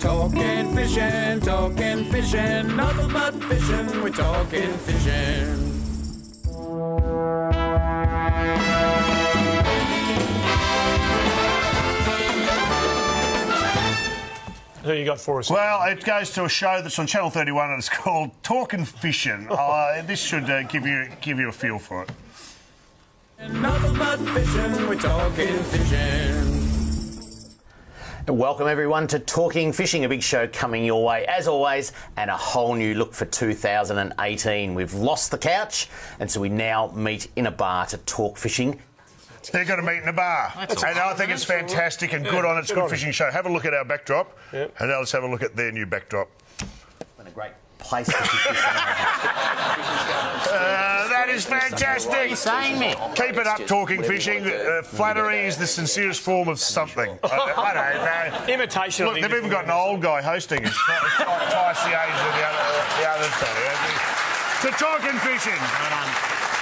Talking fishing, nothing but fishing, we're talking fishing. Who you got for us? Well, it goes to a show that's on Channel 31 and it's called Talking Fishing. This should give you a feel for it. Nothing but fishing, we're talking fishing. Welcome everyone to Talking Fishing, a big show coming your way as always, and a whole new look for 2018. We've lost the couch, and so we now meet in a bar to talk fishing. They're going to meet in a bar. And I think it's fantastic and good on its good fishing show. Have a look at our backdrop, and now let's have a look at their new backdrop. What a great place to fish. That is fantastic. What are you saying, Mick? Keep it up, talking fishing. Flattery is the sincerest form of something. I don't know. Imitation. Look, they've even got an old guy hosting. It's twice the age of the other fellow. To talking fishing.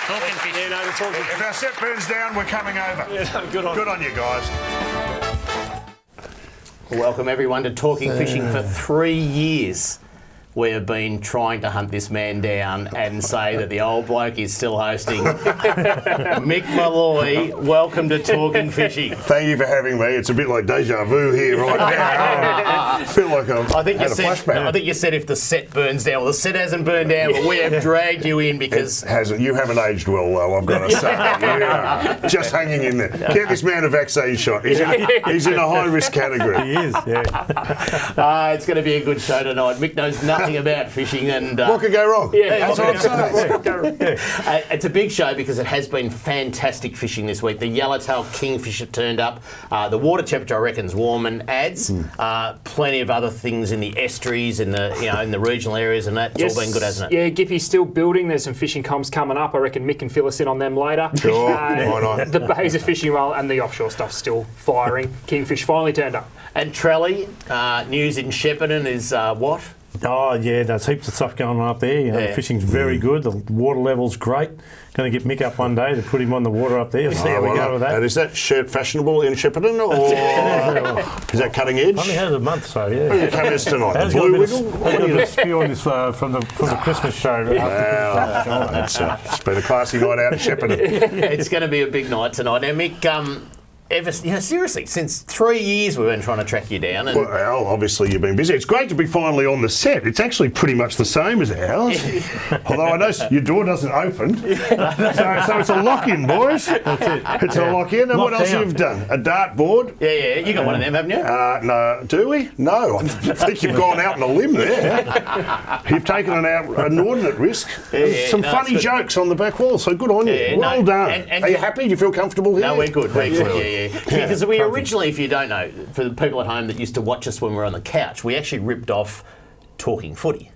Talking fishing. Yeah, no, the talking If our set burns down, we're coming over. Yeah, no, good on you guys. Welcome everyone to Talking Fishing. For 3 years we have been trying to hunt this man down and say that the old bloke is still hosting. Mick Molloy, welcome to Talking Fishing. Thank you for having me. It's a bit like deja vu here right now. I feel like I've had a flashback. I think you said if the set burns down. Well, the set hasn't burned down, but we have dragged you in because... It hasn't. You haven't aged well, though, I've got to say. You are just hanging in there. Get this man a vaccine shot. He's in a high-risk category. He is, yeah. It's going to be a good show tonight. Mick knows nothing about fishing, and what could go wrong? Yeah, that's what I'm saying. It's a big show because it has been fantastic fishing this week. The yellowtail kingfisher turned up. The water temperature, I reckon, is warm and adds. Plenty of other things in the estuaries, in the regional areas, and that's all been good, hasn't it? Yeah, Gippy's still building. There's some fishing comps coming up. I reckon Mick can fill us in on them later. Sure, why not? The bays are fishing well, and the offshore stuff's still firing. Kingfish finally turned up. And Trelly, news in Shepparton is what? Oh, yeah, there's heaps of stuff going on up there. The fishing's very good. The water level's great. Going to get Mick up one day to put him on the water up there. See how we go with that. And is that shirt fashionable in Shepparton, or is that cutting edge? Only had it a month, so yeah. What are your colours tonight? How's The blue got wiggle? a bit of spew on this from the Christmas show. It's been a classy night out in Shepparton. It's going to be a big night tonight. Now, Mick, seriously, since 3 years we've been trying to track you down. And well, obviously you've been busy. It's great to be finally on the set. It's actually pretty much the same as ours. Although I know your door doesn't open. So it's a lock-in, boys. That's it. It's a lock-in. And what else have you done? A dartboard? Yeah. You got one of them, haven't you? No. Do we? No. I think you've gone out on a limb there. You've taken an inordinate risk. Some funny jokes on the back wall, so good on you. Well done. And are you happy? Do you feel comfortable here? No, we're good. We're good. Because we originally, if you don't know, for the people at home that used to watch us when we were on the couch, we actually ripped off Talking Footy.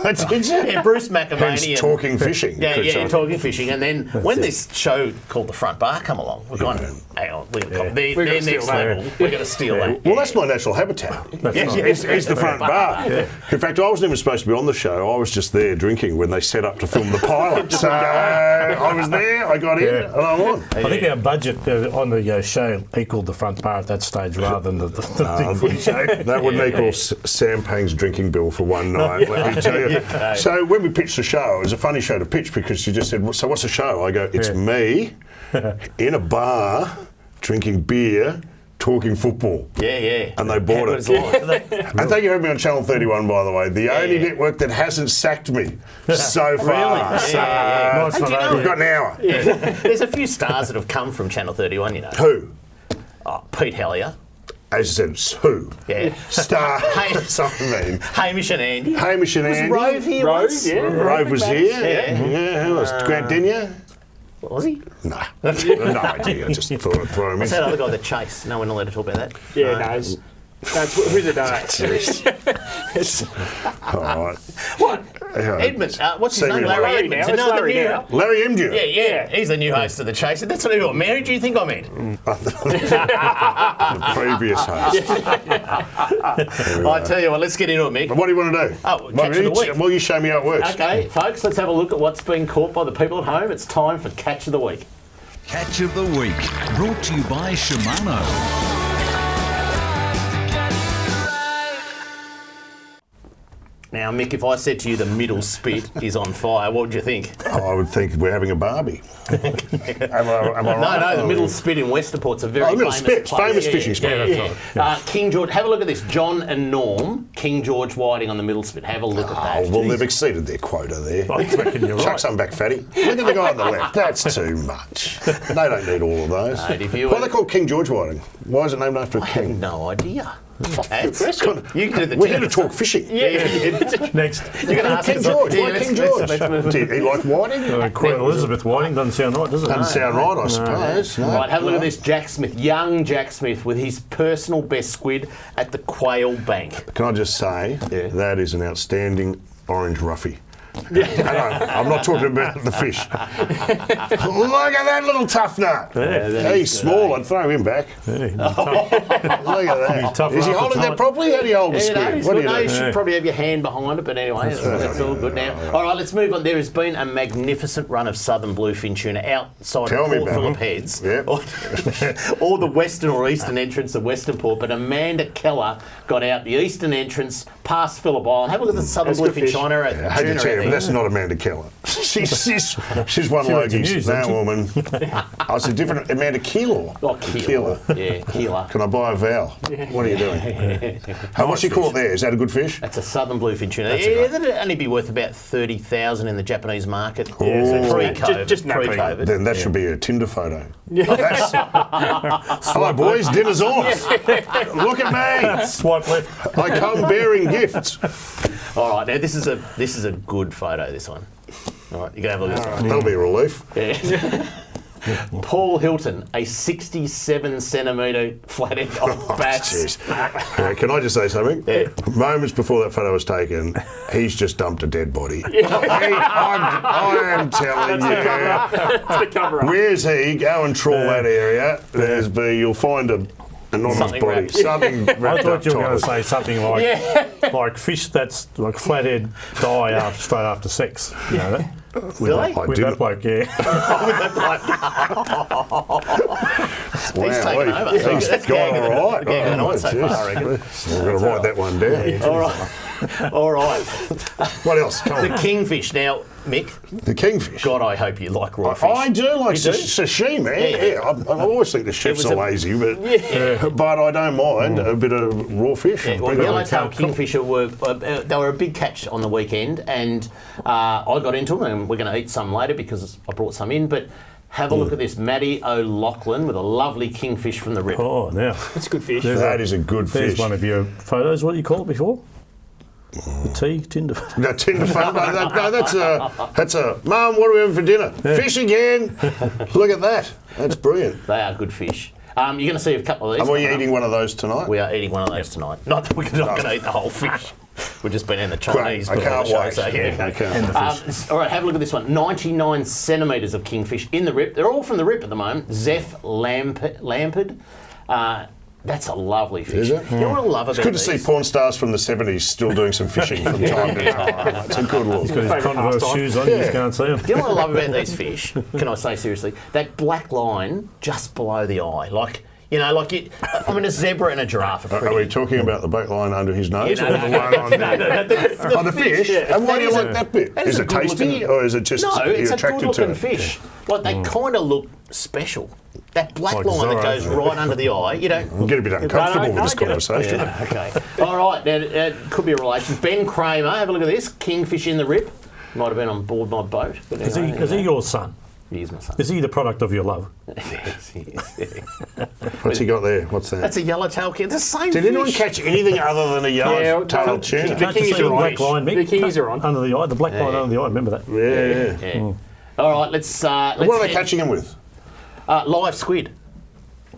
Did you? Yeah, Bruce McAvaney. And Talking Fishing. Yeah, Talking Fishing. And then when this show called The Front Bar come along, we're going, hang on, they're next level. We're going to steal that. Well, that's my natural habitat. It's the front bar. In fact, I wasn't even supposed to be on the show. I was just there drinking when they set up to film the pilot. So I was there, I got in, and I'm on. I think our budget on the show equaled the front bar at that stage rather than the big footy show. That wouldn't equal Sam Pang's drinking bill for one night, let me tell you. So when we pitched the show, it was a funny show to pitch because she just said, so what's the show? I go, it's me in a bar drinking beer, talking football. Yeah. And they bought it. And thank you for having me on Channel 31, by the way. The only network that hasn't sacked me so far. Really? So we've got an hour. Yeah. There's a few stars that have come from Channel 31, you know. Who? Pete Hellier. As you said, who? Yeah. Star. I mean. Hamish and Andy. Hamish and Andy. Was Rove here once? Yeah. Rove was here. Yeah. Who else? Grant Denyer? Was he? No. No idea. I just thought I'd throw him in. What's that other guy, the Chase? No one allowed to talk about that? Yeah, no. That's who's it done? All right. What? Edmund, what's his name? Larry Edmonds. Now. Larry now. Larry Emdu. Yeah. He's the new host of The Chase. That's what he got married. Do you think I meant? The previous host. I tell you what, let's get into it, Mick. What do you want to do? Oh, catch of the week. Well, you show me how it works. Okay, folks, let's have a look at what's been caught by the people at home. It's time for Catch of the Week. Catch of the Week, brought to you by Shimano. Now, Mick, if I said to you the middle spit is on fire, what would you think? I would think we're having a barbie. am I right? No, the middle spit in Westerport's a very Oh, the middle famous spit, famous fishing spot. Yeah, yeah. King George, have a look at this. John and Norm, King George whiting on the middle spit. Have a look at that. Oh, well, they've exceeded their quota there. I reckon you're Chuck right. some back, fatty. Look at the guy on the left. That's too much. They don't need all of those. Mate, if you Why are they called King George whiting? Why is it named after a I have king? no idea. That's, you can do the We're here to talk fishing. Next. You're going to ask King us- George. Yeah, Why let's- King let's- George? let's move on. Do you like whiting? Queen Elizabeth Whiting doesn't sound right, does it? Doesn't sound right, I suppose. No. Right, have a look at this Jack Smith, young Jack Smith with his personal best squid at the Quail Bank. Can I just say, Yeah. that is an outstanding orange roughy. No, I'm not talking about the fish. Look at that little tough nut. He's small. I'd throw him back. Yeah, Look at that. tough Is he after holding that tonight. properly? How do you hold a Yeah, no, squid? What do you no, you do? should probably have your hand behind it, but anyway, that's all good now. All right, let's move on. There has been a magnificent run of southern bluefin tuna outside Tell of me Port about Phillip it. Heads, Yep. or the western or eastern entrance of Western Port, but Amanda Keller got out the eastern entrence past Phillip Island. Have a look at the southern That's good bluefin fish. tuna I hate to tuna tell you, out but there. that's not Amanda Keller. She's one She went to Logies. news, That didn't woman. Oh, it's a different Amanda Keeler. Oh, Keeler. Yeah, Keeler. Can I buy a vowel? What are you doing? How much you call it there? Is that a good fish? That's a southern bluefin tuna. That's a Yeah, great- that'd only be worth about 30,000 in the Japanese market. Yeah, so Pre-COVID. just naturally. pre-COVID. Then that should be a Tinder photo. That's, hello, boys. Dinner's on. Look at me. Swipe left. I come bearing gifts. All right, now this is a good photo. This one. All right, you can have a look at this one. That'll be a relief. Yeah. Paul Hilton, a 67 centimetre flathead of bass. Jeez. Can I just say something? Yeah. Moments before that photo was taken, he's just dumped a dead body. I am telling you. That's the cover up. Where's he? Go and trawl that area. You'll find a anonymous Something body. wrapped. Something I wrapped thought up you were going to tight. say something like fish that's like flathead die straight after sex. You know that? Really? I With didn't- that bloke, yeah. He's taken over. He's That's gone gagging. all right. Gagging on so jeez. far, I reckon. We're going to write that one down. All right. All right. What else? Come The on. kingfish. Now, Mick, The kingfish. God, I hope you like raw fish. I do like You do? sashimi. Yeah. Yeah, I always think the chefs was are a- lazy, but I don't mind a bit of raw fish. Yeah, well, Bring it on. yellowtail kingfisher they were a big catch on the weekend, and I got into them, and we're going to eat some later because I brought some in. But have a look at this, Maddie O'Loughlin with a lovely kingfish from the rip. Oh, now. That's good fish. That is a good There's fish. one of your photos. What do you call it before? The tea? Tinder. No, Tinder phone. No, that's a. Mum, what are we having for dinner? Fish again. Look at that. That's brilliant. They are good fish. You're going to see a couple of these. Are we coming up. eating one of those tonight? We are eating one of those tonight. Not that we're not going to eat the whole fish. We've just been in the Chinese. I before can't the show, wait. so, yeah, I okay. can't. All right, have a look at this one. 99 centimetres of kingfish in the rip. They're all from the rip at the moment. Zeph Lampard. That's a lovely fish. Is it? You know what I love about It's good to see these? porn stars from the 70s still doing some fishing from time to time. It's a good look. Got his Converse pastime. shoes on, you just can't see them. You know what I love about these fish? Can I say seriously? That black line just below the eye. I mean, a zebra and a giraffe are pretty. Are we talking about the back line under his nose Yeah, or the one on the on the fish? And why do you like that bit? That Is a it tasty good-looking- or is it just No, you're it's a attracted to good-looking it? fish. Like, they kind of look special. That black Like line that Zorro. goes right under the eye, you don't... I'm getting a bit uncomfortable with this I get it. conversation. Yeah, okay. All right, now, it could be a relation. Ben Kramer, have a look at this. Kingfish in the rip. Might have been on board my boat. But Is he anyway, your son? he is my son. Is he the product of your love? Yes, he is. What's he got there? What's that? That's a yellowtail king. It's the same Did fish. anyone catch anything other than a yellow-tailed well, tuna? the Can't you kingies see the are on. black line, Mick? The kingies are on. Under the eye, the black line under the eye, remember that? Yeah. Yeah. All right, let's What are they head- catching him with? live squid.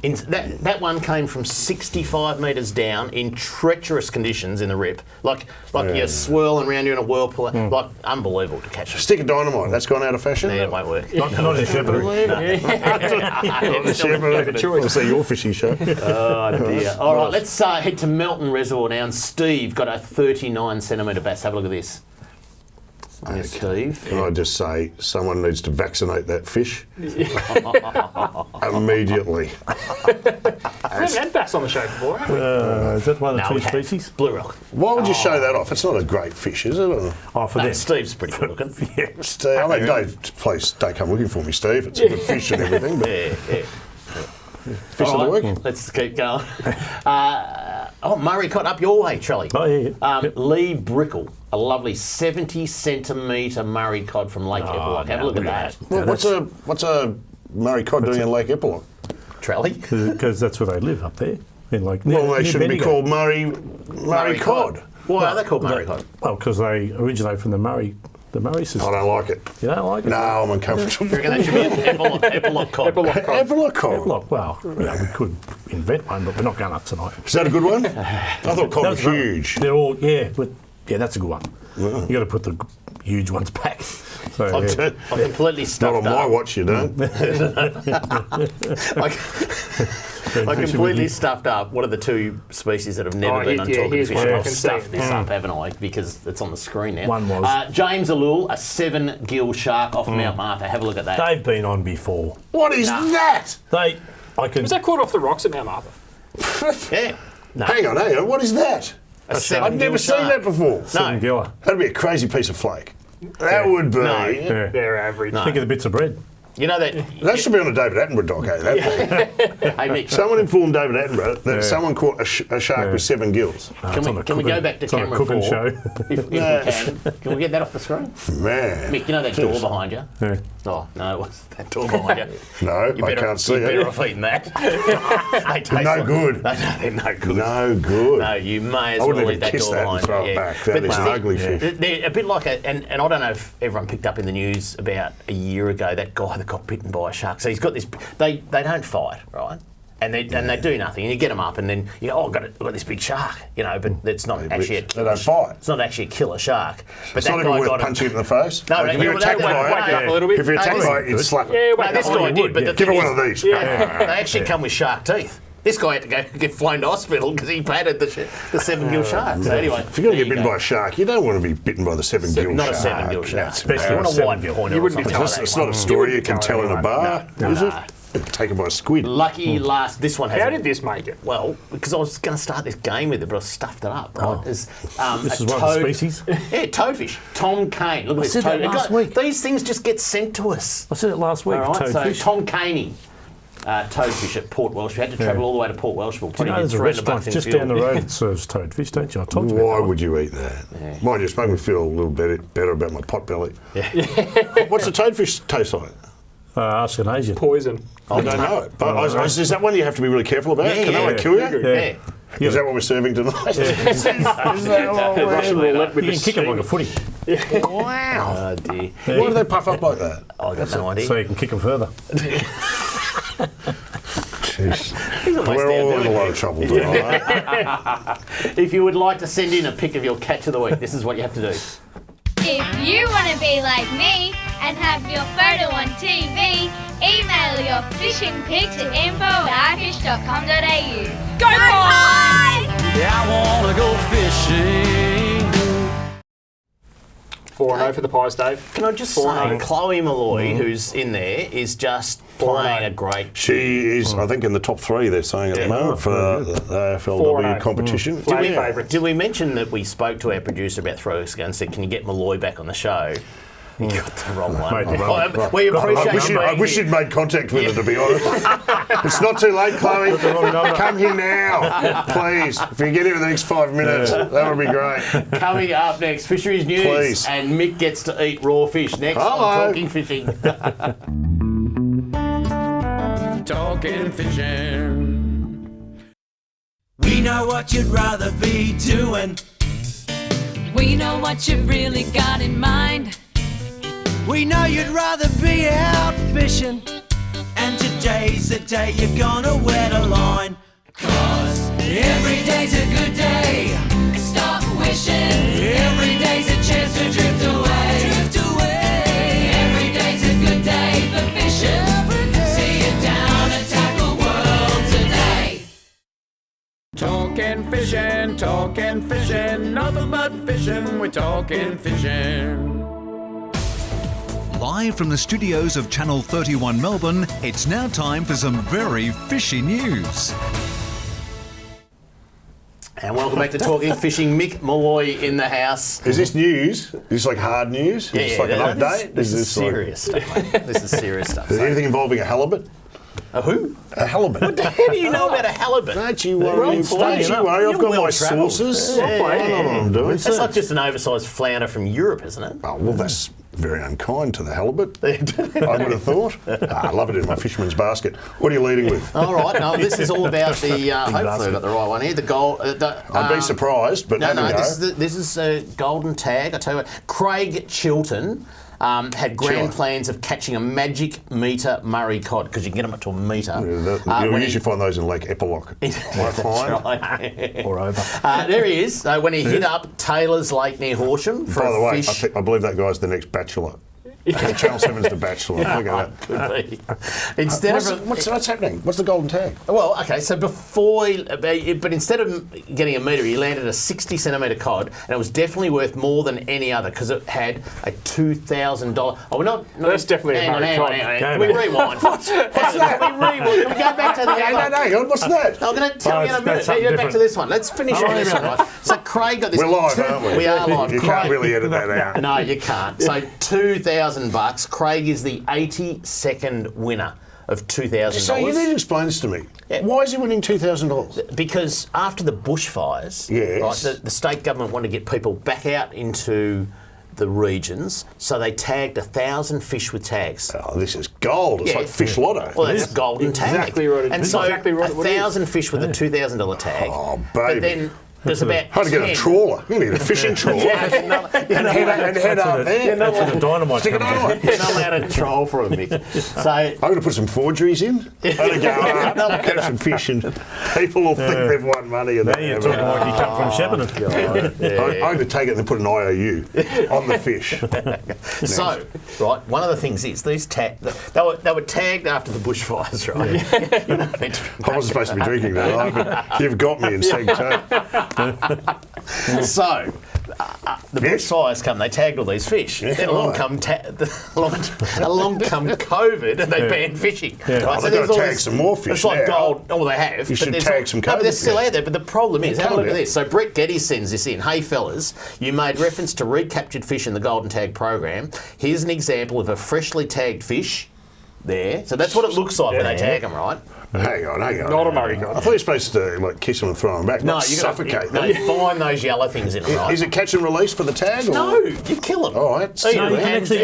That one came from 65 metres down in treacherous conditions in the rip. Like you're swirling around you in a whirlpool. Like, unbelievable to catch it. Stick of dynamite. That's gone out of fashion. Yeah, it won't work. Not in Shepherd. We'll see your fishing show. Oh, dear. All right, let's head to Melton Reservoir now. And Steve got a 39 centimetre bass. Have a look at this. Steve. Can I just say, someone needs to vaccinate that fish immediately. We haven't had bass on the show before, have we? Is that one of the No, two we have. species? Blue rock. Why would you show that off? It's not a great fish, is it? Or- Oh, for No, them. Steve's pretty good looking. Steve, I mean, please don't come looking for me, Steve. It's a good fish and everything, but Yeah. fish All of the right, week. let's keep going. Murray caught up your way, Charlie. Oh, yeah. Yep. Lee Brickle, a lovely 70-centimetre Murray cod from Lake Eppalock. Have a look at that. Well, what's a Murray cod doing in Lake Eppalock? Charlie. Because that's where they live up there. In like, Well, near they shouldn't be Bendigo. called Murray cod. Why are they called Murray cod? Well, because they originate from the Murray system. I don't like it. You don't like it? No, I'm uncomfortable. You reckon that should be an Eppalock cod? Eppalock cod. Eppalock cod. Look, well, we could invent one, but we're not going up tonight. Is that a good one? I thought cod was That's right. huge. They're all, that's a good one. You got to put the huge ones back. So, I'm yeah. Completely Not stuffed on my up. watch, you don't. I completely stuffed up. What are the two species that have never been on talking here's fish? one I I've can stuffed see. this up, haven't I? Because it's on the screen now. One was. James Alul, a 7-gill shark off Mount Martha. Have a look at that. They've been on before. What is that? I can. Was that caught off the rocks at Mount Martha? Yeah. Hang on. What is that? A I've 7-gill never seen shark. that before. Seven giller. That'd be a crazy piece of flake. That would be. No. Yeah. They're average. Think of the bits of bread. You know that. That should be on a David Attenborough doc, eh? That thing. Hey, Mick, Someone informed David Attenborough that someone caught a shark with 7 gills. can we go back to it's on a camera cooking 4? show. If we can we get that off the screen? Man. Mick, you know that door behind you? Yeah. Oh, no, it was that door behind you. No, You I better, can't see you better it. off eating that. They taste No like- good. No, they're no good. No good. No, you may as I wouldn't well even eat that kiss door that and behind throw you. it Yeah. back. That is an ugly fish. They're a bit like and I don't know if everyone picked up in the news about a year ago that guy that got bitten by a shark. So he's got this. They don't fight, right? And they do nothing. And you get them up, and then you go, I've got this big shark, but it's not actually They don't fight. It's not actually a killer shark. But It's that not even guy worth got punching it in the face. No, Like, no, if you're no, attacked no, by no, it, wake up a little bit. if you're attacked No, by it, you'd slap it. Yeah, No, wait, this no, guy you did, would, but yeah. the Give her thing one is- of these. Yeah, they actually come with shark teeth. This guy had to go get flown to hospital because he patted the 7-gill shark. So anyway, If you're going to there get bitten by a shark, you don't want to be bitten by the 7-gill not shark. a 7-gill shark. Especially You want a a white 7-gill. pointer You or wouldn't be something telling like It's that. not a story you can wouldn't tell tell in a anyone. bar, is it? Taken by a squid. Lucky last. This one has. How did this make it? Well, because I was going to start this game with it, but I stuffed it up. Right? This This is one of the species. Yeah, toadfish. Tom Kane. Look at this. said that last week. These things just get sent to us. I said it last week. All right, so Toadfish. Tom Caney, toadfish at Port Welsh. We had to travel all the way to Port Welshville. You know, there's a $300 restaurant in just fuel. down the road that serves toadfish, don't you? I told you about Why that one. would you eat that? Mind you, it's making me feel a little better about my pot belly. What's the toadfish taste like? Ask an Asian. Poison. I don't know it. But is that one you have to be really careful about? Yeah, Can yeah. that one kill you? Yeah. Is that what we're serving tonight? Is that Russian roulette with You the can kick them like a footy, Wow. Oh dear. Why do they puff up like that? I got no idea. so you can kick them further. Jeez. He's almost We're there, all in a doing lot it. of trouble tonight. If you would like to send in a pic of your catch of the week, this is what you have to do. If you want to be like me and have your photo on TV, email your fishing pic to info@fish.com.au. Go Pies! Yeah, I wanna go fishing. 4-0 for the Pies, Dave. Can I just 4-0. say, Chloe Molloy, who's in there, is just playing a great. She is, I think, in the top 3, they're saying at the moment, for the AFLW 4-0. competition. Flag Did we, favourites. did we mention that we spoke to our producer about 3 weeks ago and said, can you get Molloy back on the show? He got the wrong one. Made the wrong- Well, we appreciate I you wish being you'd made contact with her, to be honest. It's not too late, Chloe. Come here now, please. If you can get here in the next 5 minutes, that would be great. Coming up next, Fisheries News. Please. And Mick gets to eat raw fish next Hello. on Talking Fishing. Talking fishing. We know what you'd rather be doing. We know what you've really got in mind. We know you'd rather be out fishing. And today's the day you're gonna wet a line. 'Cause every day's a good day. Stop wishing. Every day's a chance to drift away. Drift away. Every day's a good day for fishing. See you down at Tackle World today. Talking fishing, nothing but fishing, we're talking fishing. Live from the studios of Channel 31 Melbourne, it's now time for some very fishy news. And welcome back to Talking Fishing. Mick Molloy in the house. Is this news? Is this like hard news? Yeah, is this like an update? This is like- serious stuff, mate. This is serious stuff. Is there anything involving a halibut? A who? A halibut. What the hell do you know about a halibut? Don't you worry. Don't you worry. I've got my sources. I know what I'm doing. That's not just an oversized flounder from Europe, isn't it? Oh, well, that's very unkind to the halibut. I would have thought. I love it in my fisherman's basket. What are you leading with? All right, no, this is all about the. Hopefully, I've got the right one here. The gold. I'd be surprised, but no, have a go. this is a golden tag. I tell you what, Craig Chilton had grand plans of catching a magic metre Murray cod because you can get them up to a metre. You'll usually find those in Lake Epilock. Or over. There he is. When he hit up Taylor's Lake near Horsham for By the a way, fish. I believe that guy's the next Bachelor. Channel 7's The Bachelor. Look at that. Instead What's happening? What's the golden tag? Well, okay, so but instead of getting a metre, he landed a 60 centimetre cod, and it was definitely worth more than any other because it had a $2,000. Oh, we're not. That's definitely a Murray cod. Can we rewind? What's that? Can we rewind? Can we go back to the other? No, what's that? I'm going to tell you in a minute. Go back to this one. Let's finish on this one. Right? So Craig got this. We're live, aren't we? We are live. You can't really edit that out. No, you can't. So $2,000. Craig is the 82nd winner of $2,000. So you need to explain this to me. Yeah. Why is he winning $2,000? Because after the bushfires, Yes. right, the state government wanted to get people back out into the regions, so they tagged 1,000 fish with tags. Oh, this is gold. It's Yeah. like Fish Lotto. Well, that's golden tag. Exactly right. And That's so exactly right what it is. 1,000 fish with a $2,000 tag. Oh, But baby. then there's about Had to get a 10. trawler. You need a fishing trawler. Yeah, and head up there. That's where the dynamite Stick it comes in. on. You're not allowed to troll for a Mick. So I'm going to put some forgeries in. I'm going to go catch some fish and people will think they've won money. And Now you're talking like you come from Shepparton. I'm going to take it and put an IOU on the fish. So, right, one of the things is these they were tagged after the bushfires, right? You're not meant to be I wasn't supposed to be drinking that, but you've got me in seg too. So, the bushfires come, they tagged all these fish. Yeah, Then along right. come COVID and they banned fishing. Right? Oh, they've there's got to all tag this- some more fish It's like now. gold. Oh, they have. You should there's tag some No, but they're COVID still fish. out there. But the problem is, have a can't look at be. this. So Brett Getty sends this in. Hey, fellas, you made reference to recaptured fish in the Golden Tag program. Here's an example of a freshly tagged fish there. So that's what it looks like when they tag them, right? Hang on. Not a Murray I cod. thought you were supposed to like kiss them and throw them back, No, not you suffocate No, them. you find those yellow things in them, right? Is it catch and release for the tag? Or? No, you kill them. All right. So No, you can and- actually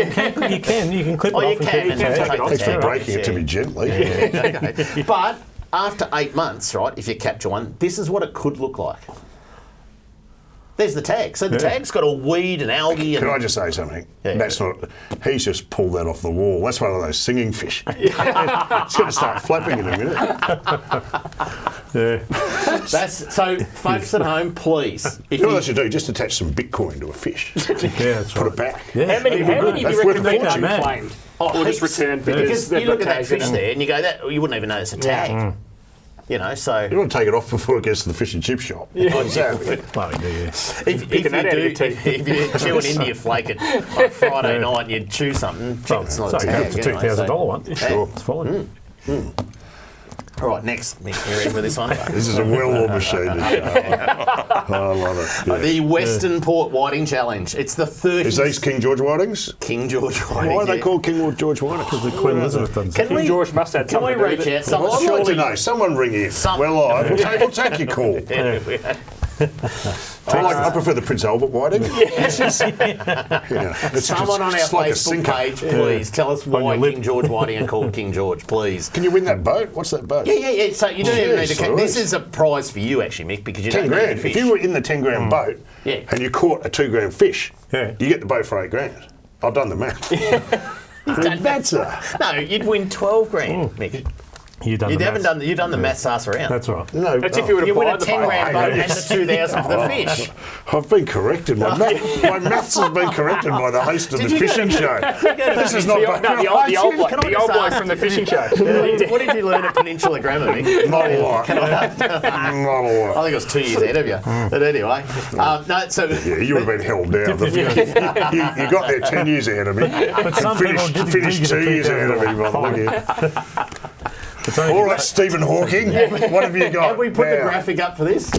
you can clip it Oh, you off and can. keep And it take tagged. it off. Thanks for Yeah, breaking it to yeah. me gently. Okay. But after 8 months, right, if you capture one, this is what it could look like. There's the tag. So the tag's got all weed and algae. Can And I just say something? Yeah. That's not. He's just pulled that off the wall. That's one of those singing fish. It's going to start flapping in a minute. that's so, folks at home, please. If You know what they should do? Just attach some Bitcoin to a fish. Yeah, that's Put right. it back. How many do you That's reckon worth a they fortune. have claimed? Oh, Or just heaps. returned Because because they've you look got at that tags in fish them. there and you go, that you wouldn't even know it's a tag. You know, so You want to take it off before it gets to the fish and chip shop. Exactly. Well, yeah. if Picking that out of your teeth. if you're chewing into your flake at like Friday night and you chew something, Well, it's not so a tag. it's a anyway, so- $2,000 one. Sure. It's fine. All right, next, Mick, you ready for this one? This is a well-oiled machine. I love it. Yeah. The Western Port Whiting Challenge. It's the 30th. Is these King George Whitings? King George Whiting? Why are they yeah. called King George Whitings? Because the Queen Elizabeth does Can it. we, King George must have can we something to do reach with it. out? Someone Well, I'd like to surely- know. Someone ring in. Some- We're live. We'll take your call. I prefer the Prince Albert Whiting. It's Someone on our it's like a Facebook sinker. page, please tell us why your lip. King George Whiting are called King George, please. Can you win that boat? What's that boat? Yeah. So you don't even need to. Yes, all This right. is a prize for you, actually, Mick, because you 10 don't need grand. to fish. If you were in the 10 grand boat Yeah. and you caught a 2 gram fish, Yeah. you get the boat for 8 grand. I've done the math. That's No, you'd win 12 grand, Mick. You've done You've done the maths ass around. That's right. No, That's if you would You have win a applied the 10 boat. grand boat and the 2,000 for the fish. I've been corrected. My maths has been corrected by the host of the fishing show. This is not The old bloke from the fishing show. What did you learn at Peninsula Grammar, Mick? Not a lot. Can I Not a lot. think it was 2 years ahead of you. But anyway, no. So Yeah, you would have been held down. You got there 10 years ahead of me. But some people did Finished 2 years ahead of me. by the look at you. All right, Stephen Hawking, what have you got? have we put the now? graphic up for this?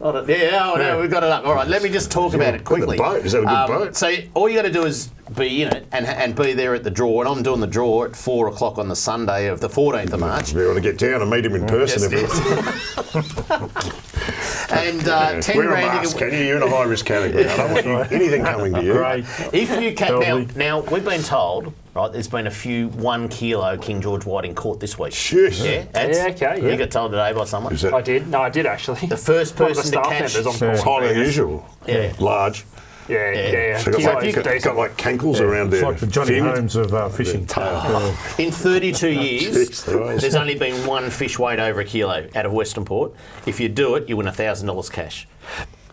No, we've got it up. All right, let me just talk about it quickly. The boat, is that a good boat? So all you got to do is be in it and be there at the draw. And I'm doing the draw at 4 o'clock on the Sunday of the 14th of March. We want to get down and meet him in person. And 10 Wear a grand. mask, can you? You're in a high risk category. I don't want anything coming to you. Great. If you can, now we've been told, right? There's been a few 1 kilo King George whiting caught this week. Shush. Yeah, okay. You got told today by someone. Is that I did. No, I did actually. The first One of the person to staff catch. members on it's call. highly unusual? Yeah. Large. Yeah. So got like cankles around It's there. like the Johnny Holmes of fishing. In 32 years, Jeez, there is. there's only been one fish weighed over a kilo out of Western Port. If you do it, you win $1,000 cash.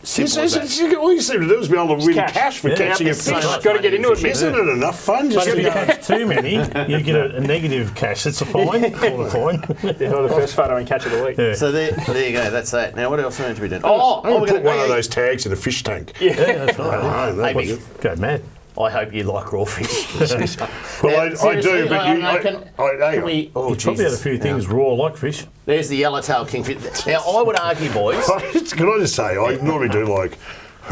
Simple as that. All you seem to do is be able to win cash for catching a so fish. much Got to get money into it, fishing. Mick. Isn't it enough fun? But Just if to you go, catch too many, you get a negative cash. It's a fine. Call it a fine. The first photo and catch of the week. Yeah. So there you go. That's that. Now, what else are we meant to be doing? I'm we're going to put one yeah, of those tags in a fish tank. Yeah, that's right. Oh, that Hey, was- Mick, Go mad. I hope you like raw fish. Well, I do, seriously, but you... can we? Oh, Probably had a Jesus. few things raw like fish. There's the yellowtail kingfish. Now, I would argue, boys. Can I just say, I normally do like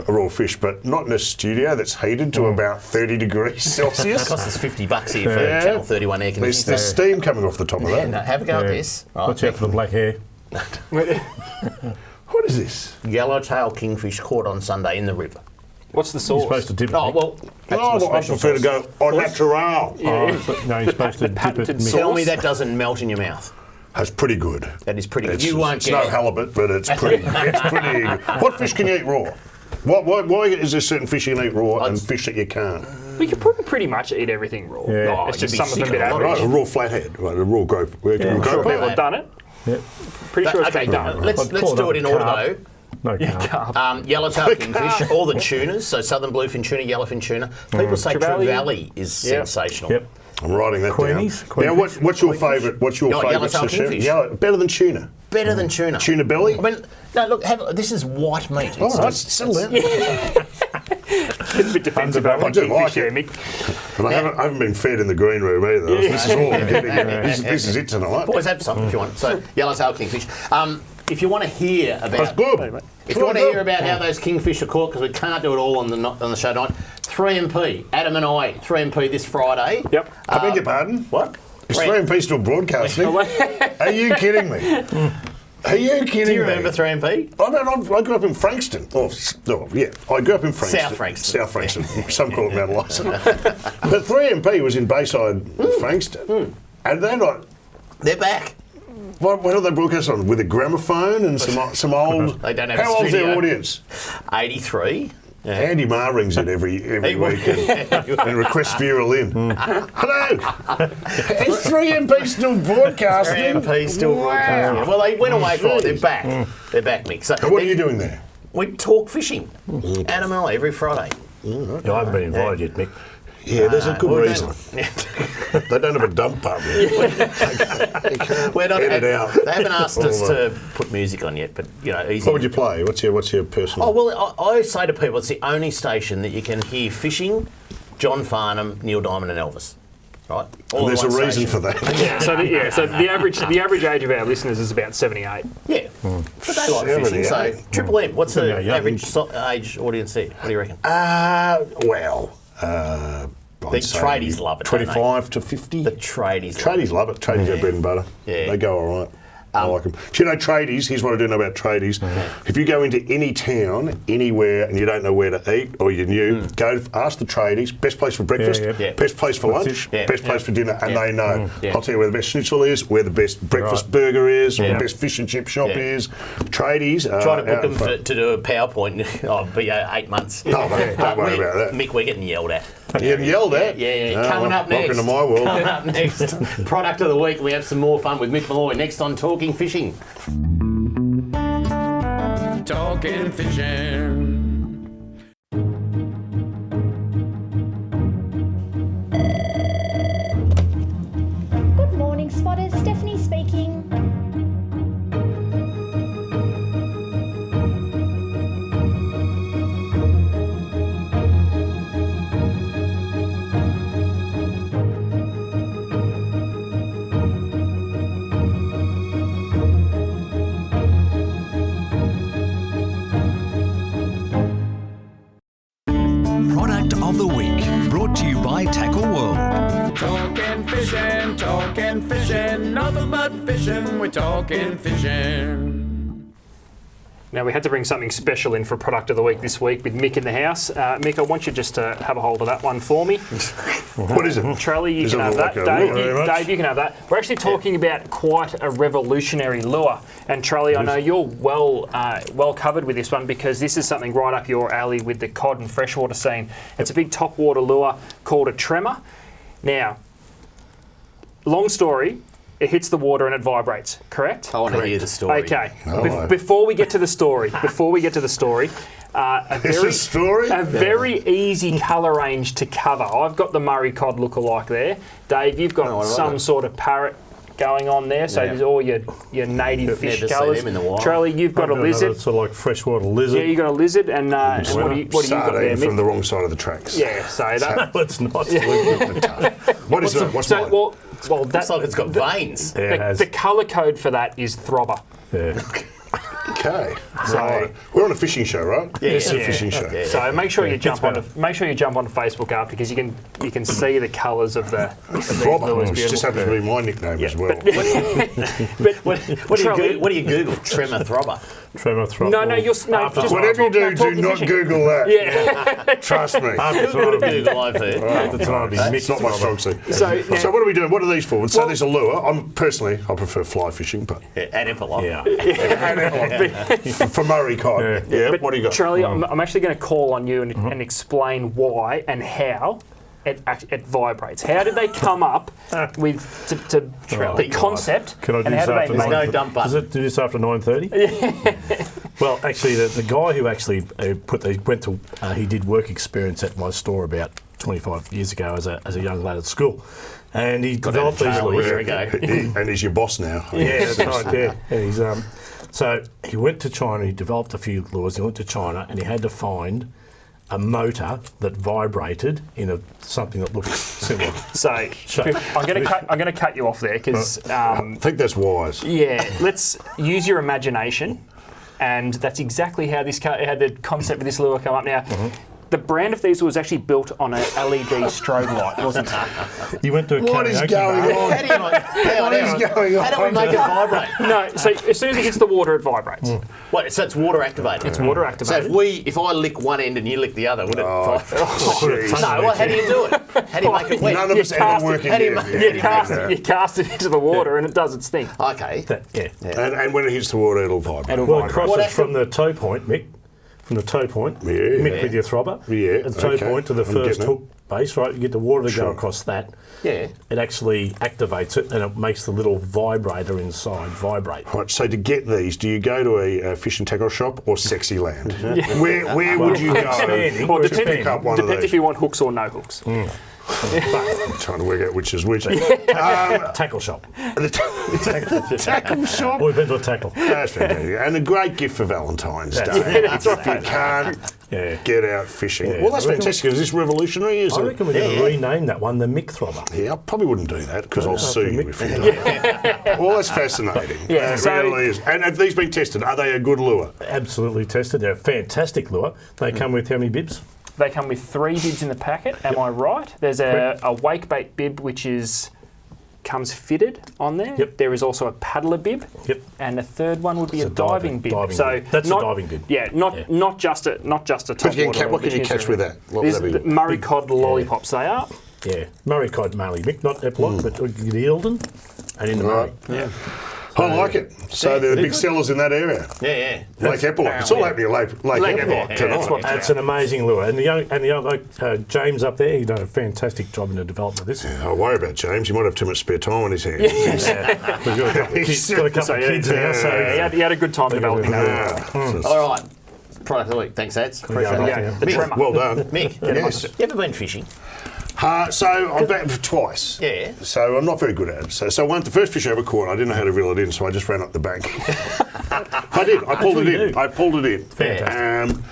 a raw fish, but not in a studio that's heated to about 30 degrees Celsius. Cost us $50 here for Yeah. Channel 31 air There's conditioning. steam coming off the top of that. No, have a go at this. Right. Watch out for the black hair. What is this? Yellowtail kingfish caught on Sunday in the river. What's the You're sauce? supposed to dip it. Oh, well, that's my I special prefer to sauce. go au natural. No, you're supposed to dip it. patented mix. Tell me that doesn't melt in your mouth. That's pretty good. That is pretty good. It's, You won't it's get no it. halibut, but it's pretty good. What fish can you eat raw? Why is there certain fish you can eat raw and fish that you can't? We could probably pretty much eat everything raw. Yeah. It's you'd just be some of them a sick bit of it. average. Right, a raw flathead, right, a raw grope. I'm sure Grope people out. have done it. Yep. Pretty sure it's Okay, been done. let's I'd call do it it in a order carp. though. No, carp. Yellowtail kingfish, all the tunas, so southern bluefin tuna, yellowfin tuna. People say Trevally. Trevally is sensational. Yep. I'm writing that Queenies? down. Now, what's your favourite? What's your Oh, favourite yellowtail sashimi? kingfish. Better than tuna. Better than tuna. Tuna belly? I mean, no, look, this is white meat. All right, settle down. It's a bit defensive about I one do kingfish like there, it. Mick. But I haven't been fed in the green room either. This is all I'm getting. This is it tonight. Boys, have some if you want. So, yellowtail kingfish. If you want to hear That's about, good. if you want to hear about how those kingfish are caught, because we can't do it all on the show tonight. 3MP, Adam and I, 3MP this Friday. Yep. I beg your pardon? What? Is 3MP still broadcasting? Are you kidding me? Are you kidding me? Do you remember 3MP? I grew up in Frankston. I grew up in Frankston. South Frankston. South Frankston. Some call it Mount Lyson. But 3MP was in Bayside, Frankston. And they're not... They're back. What are they broadcast on? With a gramophone and some old... They don't have How a old's their studio. audience? 83. Yeah. Andy Marr rings in every week and requests Vera in. Hello! Is 3MP still broadcasting? 3MP still broadcasting. Well, they went away for it. They're back. They're back, Mick. So And what are you doing there? we talk fishing. Adam and I every Friday. I haven't been invited yet, Mick. Yeah, there's a good Well, reason. They don't have a dump pub. We're not. Edit out. They haven't asked us to put music on yet, but easy. What would you play? What's your personal... Oh well, I say to people, it's the only station that you can hear fishing, John Farnham, Neil Diamond, and Elvis. Right. All And there's in a one reason station. for that. Yeah, so the average age of our listeners is about 78. Yeah, but they like fishing. So 78. Triple M. What's the Yeah, young. average age audience there? What do you reckon? I'd say tradies love it, don't they? 25 to 50. The tradies. Tradies love it. Tradies are bread and butter. Yeah. They go all right. I like them. Do you know tradies? Here's what I do know about tradies. If you go into any town, anywhere, and you don't know where to eat, or you're new, go ask the tradies. Best place for breakfast, Yeah. best place for That's lunch, it. best place for dinner, and they know. Yeah. I'll tell you where the best schnitzel is, where the best breakfast burger is, where Yeah. the best fish and chip shop Yeah. is. Tradies. Try to book out in them front. to do a PowerPoint. Oh, be 8 months. No, don't worry We're- about that. Mick, we're getting yelled at. Getting yelled at. Yeah. Coming up next. Welcome to my world. Coming up next. Product of the week. We have some more fun with Mick Molloy next on Talking Fishing. Talking fishing. Good morning, spotters. Stephanie speaking. Product of the week, brought to you by Tackle World. Talking fishing, nothing but fishing, we're talking fishing. Now, we had to bring something special in for Product of the Week this week with Mick in the house. Mick, I want you just to have a hold of that one for me. What is it? Charlie, you Does can it have look that. like a Dave, lure? Dave, you can have that. We're actually talking about quite a revolutionary lure. And Charlie, I know you're well covered with this one because this is something right up your alley with the cod and freshwater scene. It's a big topwater lure called a tremor. Now, long story, it hits the water and it vibrates, correct? I want to hear the story. Okay. Oh. Before we get to the story, a very easy colour range to cover. I've got the Murray cod lookalike there. Dave, you've got some sort of parrot going on there, so there's all your native fish Never seen colours. them in the wild. Charlie, you've got a lizard. Sort of like freshwater lizard. Yeah, you've got a lizard, and what do you got there, Sardine from Mick? the wrong side of the tracks. Yeah, so that. No, it's not. What is that? What's mine? Well, Looks that, like it's got veins. Yeah, it has. the colour code for that is throbber. Yeah. Okay. Right. We're on a fishing show, right? Yeah, This is a yeah. fishing show. Yeah. So make sure you jump onto Facebook after because you can see the colours of the Throbber, lures. which just happens to be my nickname as well. What do you Google? Tremor throbber. Tremor throbber. No, just Whatever you do, do not Google that. Yeah. Trust me. Google I've heard. At the time, It's not my strong suit. So, So what are we doing? What are these for? So there's a lure. I prefer fly fishing, but And Epilon. Yeah. for Murray cod. Yeah. But What do you got? Charlie, I'm actually going to call on you and explain why and how it vibrates. How did they come up with the concept? Can I do and this how after did they There's no dump Does button. it do this after 9:30? Well, actually, the guy who actually he did work experience at my store about 25 years ago as a young lad at school, and he developed these jail a lures. year ago. And he's your boss now. Yeah, that's right. Yeah, and he's so he went to China. He developed a few lures. He went to China, and he had to find a motor that vibrated in something that looked similar. So I'm going to cut you off there because I think that's wise. let's use your imagination, and that's exactly how the concept of this lure come up now. The brand of these was actually built on an LED strobe light, wasn't it? He went to a What is karaoke going bar. on? What is going on? How do we make it vibrate? No, so as soon as it hits the water, it vibrates. What? So it's water activated. It's water So activated. if I lick one end and you lick the other, would it? jeez. No. Well, how do you do it? How do you make it wet? None of us ever work in How do you here. make You cast it into the water, and it does its thing. Okay. And when it hits the water, it'll vibrate. Well, it crosses What from the toe point, Mick. From the toe point, Yeah. Mick with your throbber. Yeah, The toe okay. point to the I'm first getting it. hook base, right? You get the water to Sure. go across that. Yeah. It actually activates it and it makes the little vibrator inside vibrate. Right, so to get these, do you go to a fish and tackle shop or Sexy Land? Where would you go Well, to depends- pick up one of Depends these? if you want hooks or no hooks. I'm trying to work out which is which. Tackle shop. Tackle shop? Or we've been to a tackle. That's fantastic. And a great gift for Valentine's Day. That's right. If you can't get out fishing. Yeah. Well, that's I reckon- fantastic. Is this revolutionary? Is I it? reckon we're going to rename that one the Mick Throbber. Yeah, I probably wouldn't do that because I'll No, sue you Mick- if you do. Well, that's fascinating. Yeah, It so- really is. And have these been tested? Are they a good lure? Absolutely tested. They're a fantastic lure. They come with how many bibs? They come with 3 bibs in the packet. Am I right? There's a wake bait bib which comes fitted on there. Yep. There is also a paddler bib. Yep. And the third one would be It's a diving bib. diving So bib. That's not, a diving bib. Yeah, not just a top What can you catch with that? What would There's that be? the Murray cod lollipops. They are. Yeah. Murray cod mainly, Mick, not Epilon, but you get Eildon and in the Murray. Right. Yeah. I like it. So they're the big sellers in that area. Yeah. Lake Eppalock. It's all happening at Lake Eppalock tonight. That's an amazing lure. And the young bloke, James up there, he's done a fantastic job in the development of this. I worry about James. He might have too much spare time on his hands. He's got a couple of kids now, so he had a good time developing that. All right. Product of the week. Thanks, Ads. Appreciate that. Mick, well done. Mick, Yes. you ever been fishing? So I've been twice. Yeah. So I'm not very good at it. So the first fish I ever caught, I didn't know how to reel it in, so I just ran up the bank. I did. I pulled it in. I pulled it in. Fantastic.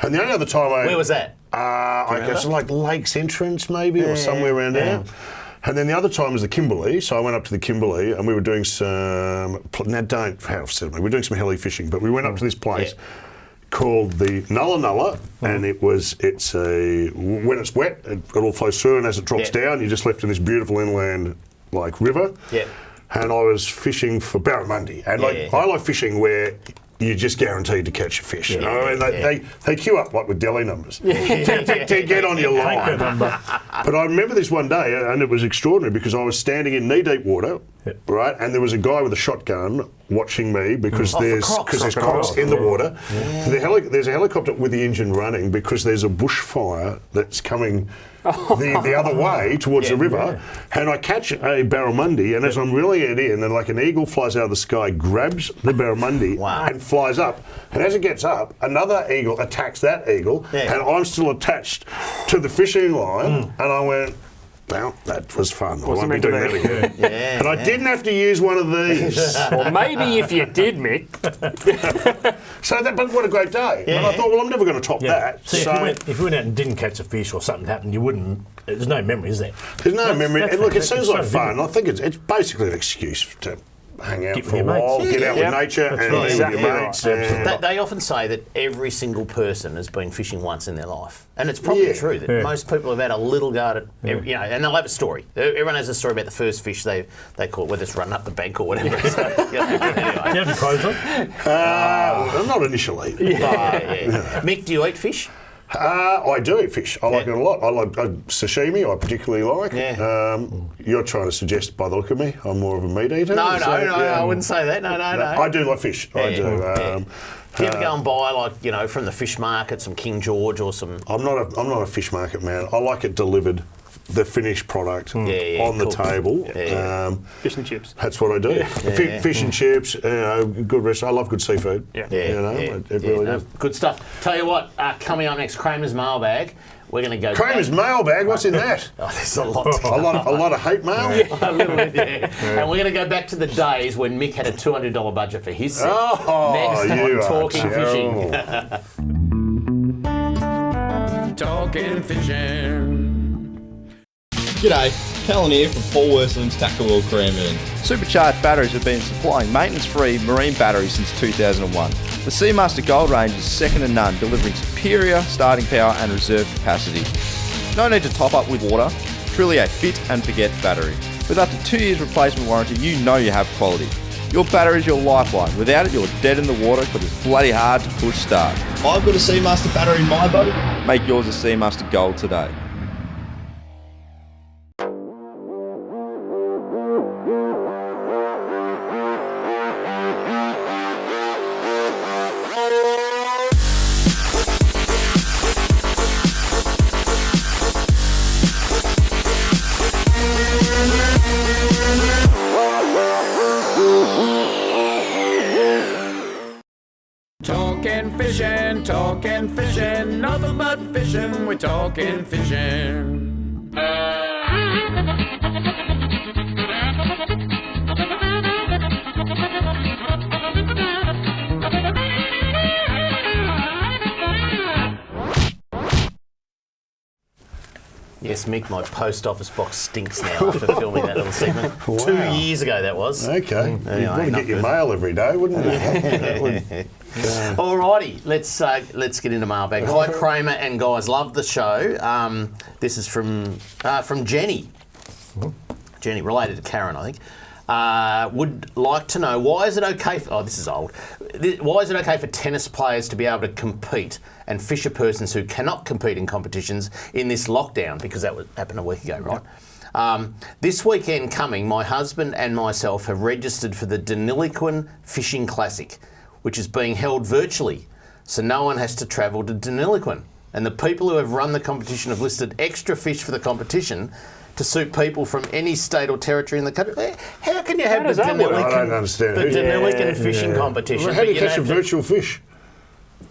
And the only other time Where was that? I guess like Lakes Entrance maybe, or somewhere around there. And then the other time was the Kimberley, so I went up to the Kimberley and we were doing some. Now don't we were doing some heli fishing, but we went up to this place. Called the Nulla Nulla, and when it's wet, it all flows through, and as it drops down, you're just left in this beautiful inland river. Yeah. And I was fishing for barramundi, and I like fishing where you're just guaranteed to catch a fish. You know? I mean, they queue up with deli numbers to get on your line. But I remember this one day, and it was extraordinary because I was standing in knee-deep water, right, and there was a guy with a shotgun watching me because there's crocs in the water. There's a helicopter with the engine running because there's a bushfire that's coming the other way towards the river, and I catch a barramundi, and as I'm reeling it in, and like an eagle flies out of the sky, grabs the barramundi and flies up, and as it gets up, another eagle attacks that eagle, and I'm still attached to the fishing line, and I went, well, that was fun. I won't be doing that again. And I didn't have to use one of these. Well, maybe if you did, Mick. But what a great day. And I thought, well, I'm never going to top that. See, if you went out and didn't catch a fish or something happened, you wouldn't. There's no memory, is there? There's no memory. Look, it seems like fun. vivid. I think it's basically an excuse to hang out Get for a with your while, mates. get out with nature, and be with your mates. They often say that every single person has been fishing once in their life, and it's probably true that most people have had a little go at it, and they'll have a story. Everyone has a story about the first fish they caught, whether it's running up the bank or whatever. So, anyway. Do you have your clothes on? Not initially. Mick, do you eat fish? I do eat fish. I like it a lot. I like sashimi. I particularly like. You're trying to suggest, by the look of me, I'm more of a meat eater. No, I wouldn't say that. No. I do like fish. I do. Do you ever go and buy, from the fish market, some King George or some? I'm not a fish market man. I like it delivered, the finished product on the table. Fish and chips. That's what I do. Fish and chips. Good restaurant. I love good seafood. It really does. Good stuff. Tell you what, coming up next, Kramer's mailbag. We're going to go. Kramer's mailbag. What's in that? There's a lot. a lot of hate mail. A little bit, And we're going to go back to the days when Mick had a $200 budget for his set. Next on Talking Fishing. Talking fishing. G'day, Callan here from Paul Worslam's Tackle World Cranbourne. Supercharged batteries have been supplying maintenance-free marine batteries since 2001. The Seamaster Gold range is second to none, delivering superior starting power and reserve capacity. No need to top up with water, truly a fit and forget battery. With up to 2 years replacement warranty, you know you have quality. Your battery is your lifeline. Without it, you're dead in the water because it's bloody hard to push start. I've got a Seamaster battery in my boat. Make yours a Seamaster Gold today. Talking fishing, nothing but fishing, we're talking fishing. Yes, Mick, my post office box stinks now after filming that little segment. 2 years ago that was. Okay. You'd want to get your mail every day, wouldn't you? Alrighty, let's get into mailbag. Hi, Kramer and guys, love the show. This is from Jenny. Jenny, related to Karen, I think. Would like to know, why is it okay for, this is old, why is it okay for tennis players to be able to compete and fisher persons who cannot compete in competitions in this lockdown, because that happened a week ago, right? This weekend coming, my husband and myself have registered for the Deniliquin Fishing Classic, which is being held virtually, so no one has to travel to Deniliquin. And the people who have run the competition have listed extra fish for the competition to suit people from any state or territory in the country. How can you have the I don't understand. Deniliquin fishing competition? Well, how do you catch a virtual fish?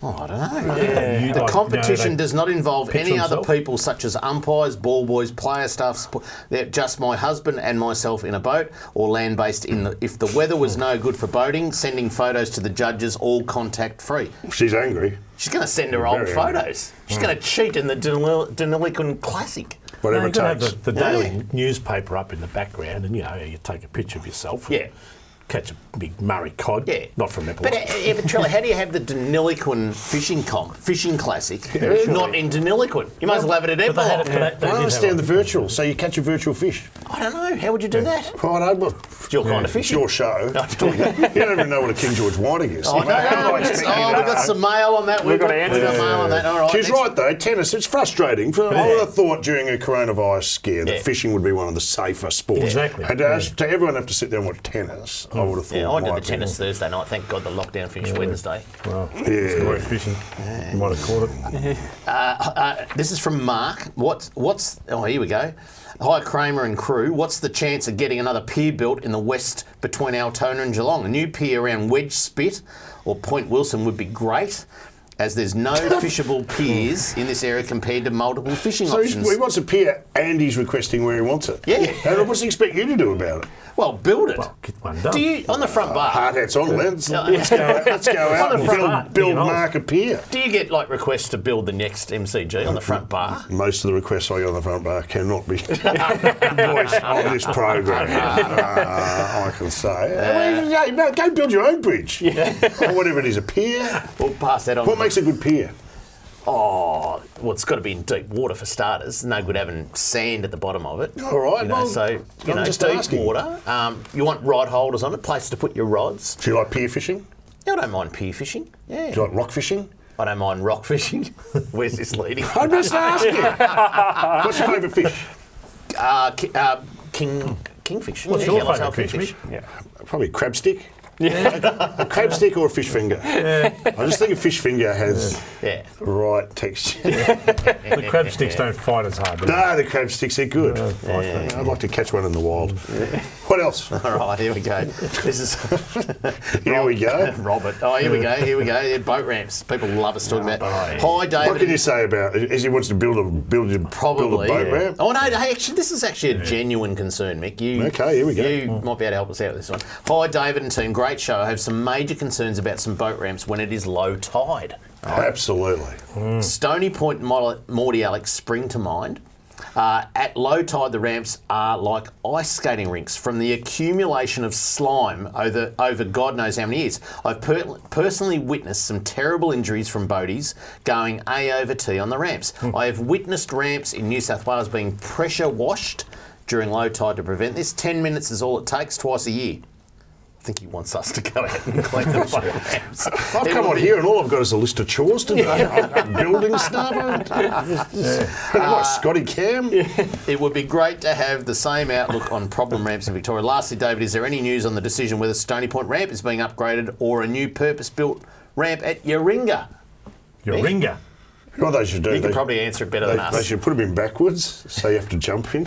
Oh, I don't know. The competition does not involve any other people such as umpires, ball boys, player staff. They're just my husband and myself in a boat or land-based. If the weather was no good for boating, sending photos to the judges, all contact-free. She's angry. She's going to send her old photos. She's going to cheat in the Deniliquin Classic. Whatever you it can takes. have the daily newspaper up in the background, and you take a picture of yourself. Yeah. Catch a big Murray cod. Yeah. Not from Nepal. But Trella, how do you have the Deniliquin fishing classic not in Deniliquin? You might as well have it at Epilog. I don't understand the virtual. So you catch a virtual fish. I don't know. How would you do that? Well, I don't know. It's your kind of It's fishing. your show. You don't even know what a King George whiting is. Oh, no. We've got some mail on that. We've got mail on that. All right. She's right, though. Tennis, it's frustrating. I would have thought during a coronavirus scare that fishing would be one of the safer sports. Exactly. And to everyone have to sit there and watch tennis, I would have thought. Yeah, I did the tennis Thursday night. Thank God the lockdown finished Wednesday. Well, it's great fishing. You might have caught it. This is from Mark. Here we go. Hi, Kramer and crew. What's the chance of getting another pier built in the west between Altona and Geelong? A new pier around Wedge Spit or Point Wilson would be great, as there's no fishable piers in this area compared to multiple fishing options. So he wants a pier and he's requesting where he wants it. Yeah. And what's he expect you to do about it? Well, build it. Well, get one done. Do you on the front bar? Hard hats on, let's go out and build Mark a pier. Do you get requests to build the next MCG on the front bar? Most of the requests I get on the front bar cannot be voiced on this program. I can say. Go build your own bridge. Or whatever it is, a pier. We'll pass that on. What makes a good pier? Oh, well, it's got to be in deep water for starters. No good having sand at the bottom of it. All right, just deep water. You want rod holders on it, place to put your rods. Do you like pier fishing? Yeah, I don't mind pier fishing. Yeah. Do you like rock fishing? I don't mind rock fishing. Where's this leading? I'm just asking. What's your favourite fish? Kingfish. What's your favourite fish, Mick? Yeah. Probably crab stick. Yeah. A crab stick or a fish finger. Yeah. I just think a fish finger has the right texture. The crab sticks don't fight as hard. No, the crab sticks are good. I'd like to catch one in the wild. What else? All right, here we go. This is here we go. Robert. Oh, here we go. Yeah, boat ramps. People love us talking about. Hi, David. What can you say about it? Is he wants to build a boat ramp? Oh no, actually, this is actually a genuine concern, Mick. Okay, here we go. You might be able to help us out with this one. Hi, David and team. Great show. I have some major concerns about some boat ramps when it is low tide. Absolutely. Stony Point, Morty Alex spring to mind. At low tide, the ramps are like ice skating rinks from the accumulation of slime over God knows how many years. I've personally witnessed some terrible injuries from boaties going A over T on the ramps. I have witnessed ramps in New South Wales being pressure washed during low tide to prevent this. 10 minutes is all it takes twice a year. I think he wants us to go out and clean the boat ramps. I've come on here and all I've got is a list of chores to do. Building stuff. What, Scotty Cam? It would be great to have the same outlook on problem ramps in Victoria. Lastly, David, is there any news on the decision whether Stony Point ramp is being upgraded or a new purpose-built ramp at Yaringa? Yaringa? What they should do? You can probably answer it better than us. They should put them in backwards, so you have to jump in.